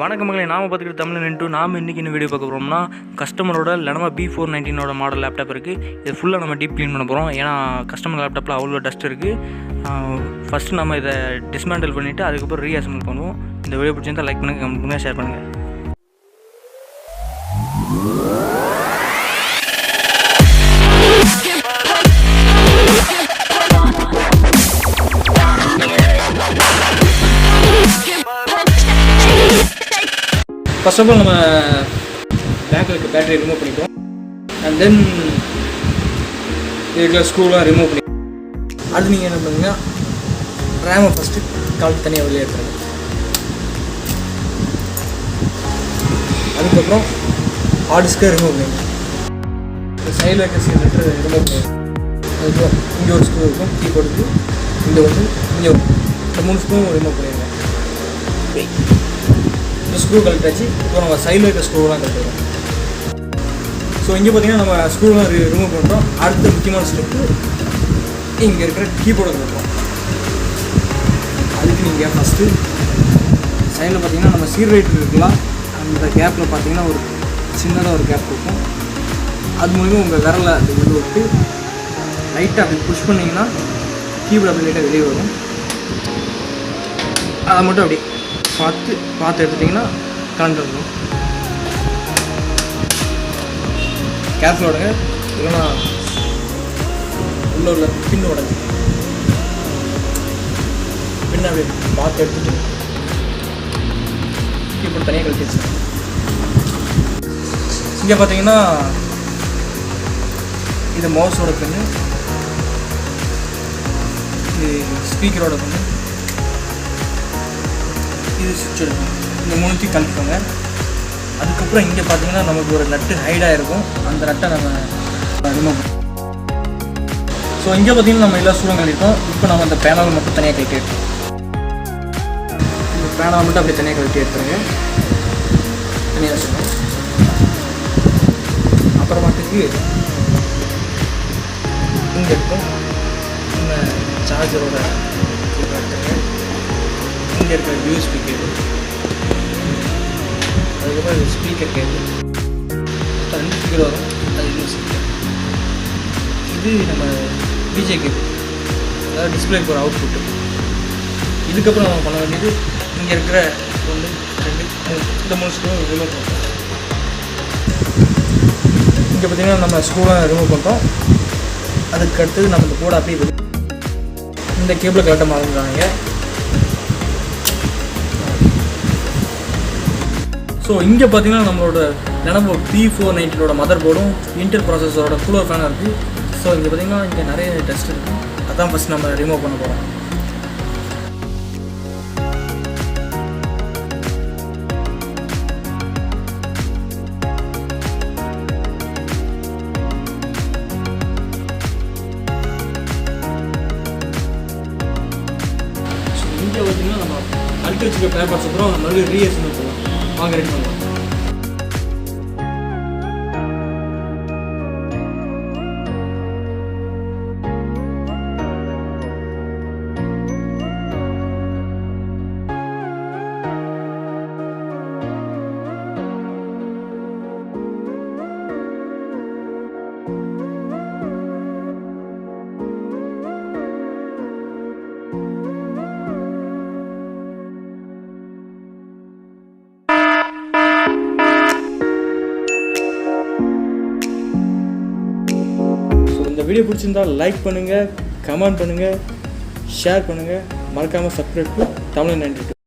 வணக்கம் மகளே, நாம் பார்த்துக்கிட்டு Tamilan92 நாம் இன்றைக்கி இந்த வீடியோ பார்க்க போகிறோம்னா கஸ்டமரோட Lenovo B490 மாடல் லேப்டாப் இருக்குது. இது ஃபுல்லாக நம்ம டீப் க்ளீன் பண்ண போகிறோம். ஏன்னா கஸ்டமர் லேப்டாப்பில் அவ்வளோ டஸ்ட் இருக்குது. ஃபஸ்ட்டு நம்ம இதை டிஸ்மேண்டில் பண்ணிவிட்டு அதுக்கப்புறம் ரீஅசம்பிள் பண்ணுவோம். இந்த வீடியோ பிடிச்சிருந்தால் லைக் பண்ணுங்கள், கமெண்ட் பண்ணுங்கள், ஷேர் பண்ணுங்கள். ஃபர்ஸ்ட் ஆஃப் ஆல் நம்ம பேக்கில் இருக்க பேட்டரி ரிமூவ் பண்ணிப்போம். அண்ட் தென் இருக்கிற ஸ்க்ரூலாம் ரிமூவ் பண்ணி அது நீங்கள் என்ன பண்ணுங்கன்னா ரேமை ஃபஸ்ட்டு கால் தனியாக வெளியே எடுத்துருங்க. அதுக்கப்புறம் ஹார்ட் டிஸ்கை ரிமூவ் பண்ணிடுங்க. சைடில் இருக்க சிலிண்டர் ரிமூவ் பண்ணிடுங்க. அதுக்கப்புறம் இங்கே ஒரு ஸ்க்ரூ இருக்கும், கீபோர்டுக்கு இங்கே வந்து இங்கே இந்த 3 ஸ்க்ரூ ரிமூவ் பண்ணிடுங்க. இந்த ஸ்க்ரூ கழட்டாச்சு. இப்போ நம்ம சைடில் இருக்க ஸ்க்ரூலாம் கழட்டுவோம். ஸோ இங்கே பார்த்தீங்கன்னா நம்ம ஸ்க்ரூலாம் ரிமூவ் பண்ணுறோம். அடுத்த முக்கியமான ஸ்டெப்பு இங்கே இருக்கிற கீபோர்டை கழட்டுவோம். அதுக்கு நீங்கள் ஃபஸ்ட்டு சைடில் பார்த்தீங்கன்னா நம்ம சீர்ரைட் இருக்கலாம். அந்த கேப்பில் பார்த்தீங்கன்னா ஒரு சின்னதாக ஒரு கேப் இருக்கும். அது மூலிமா உங்கள் விரலை அது உள்ள விட்டு லைட்டாக அப்படி புஷ் பண்ணிங்கன்னா கீபோர்டு அப்படி லைட்டாக வெளியே வரும். அதை மட்டும் அப்படி பார்த்து எடுத்துட்டிங்கன்னா கலந்துடணும். கேர்ஃபுல்லோடங்க, இல்லைன்னா உள்ள பின்னு உடஞ்சி பின்ன அப்படி பார்த்து எடுத்துட்டு இப்படி தனியாக கழிச்சு. இங்கே பார்த்தீங்கன்னா இது மவுஸோட பின்னு, இது ஸ்பீக்கரோட பின்னு, இது சுவிட்ச் எடுக்கும். இந்த 3த்தையும் கழிப்போங்க. அதுக்கப்புறம் இங்கே பார்த்தீங்கன்னா நமக்கு ஒரு நட்டு ஹைடாக இருக்கும். அந்த நட்டை நம்ம ரிமூவ் பண்ணுவோம். ஸோ இங்கே பார்த்தீங்கன்னா நம்ம எல்லா ஸ்க்ரூவும் கழிப்போம். இப்போ நம்ம அந்த பேனலை மட்டும் தனியாக கழட்டி எடுப்போம். இந்த பேனலை மட்டும் அப்படியே தனியாக கழட்டி எடுத்துருங்க. தனியாக வச்சுருங்க. அப்புறமாட்டுக்கு இங்கே இருக்கும் இந்த சார்ஜரோட எடுத்துருங்க. இங்கே இருக்கிற யூஎஸ்பி கேபிள், அதுக்கப்புறம் இது ஸ்பீக்கர் கேபிள், 2 ஸ்பீக்கர் வரும். அது யூஎஸ்பி. இது நம்ம பிஜே கேபிள், அதாவது டிஸ்பிளே போகிற அவுட்புட்டு. இதுக்கப்புறம் நம்ம பண்ண வேண்டியது இங்கே இருக்கிற 1 2 3 இந்த 3 ஸ்க்ரூ ரிமூவ் பண்ணுறோம். இங்கே பார்த்திங்கன்னா நம்ம ஸ்க்ரூலாம் ரிமூவ் பண்ணுறோம். அதுக்கு அடுத்தது நம்ம இந்த போர்டை அப்படியே இந்த கேபிளை கரெக்டாக மறந்துடுறாங்க. ஸோ இங்கே பார்த்தீங்கன்னா நம்மளோட Lenovo B490 மதர் போர்டும் இன்டெல் ப்ராசஸரோட கூலர் ஃபேனாக இருக்குது. ஸோ இங்கே பார்த்தீங்கன்னா இங்கே நிறைய டஸ்ட் இருக்குது. அதான் ஃபஸ்ட் நம்ம ரிமூவ் பண்ண போகிறோம். ஸோ இங்கே பார்த்தீங்கன்னா நம்ம அடுத்து வச்சுக்க பேப்பர்ஸ் அப்புறம் மறுபடியும் ரீஅசம்பிள் பண்ணலாம். வாங்க ரெடி பண்ணலாம். இந்த வீடியோ பிடிச்சிருந்தால் லைக் பண்ணுங்கள், கமெண்ட் பண்ணுங்கள், ஷேர் பண்ணுங்கள். மறக்காமல் சப்ஸ்கிரைப் டு Tamilan92.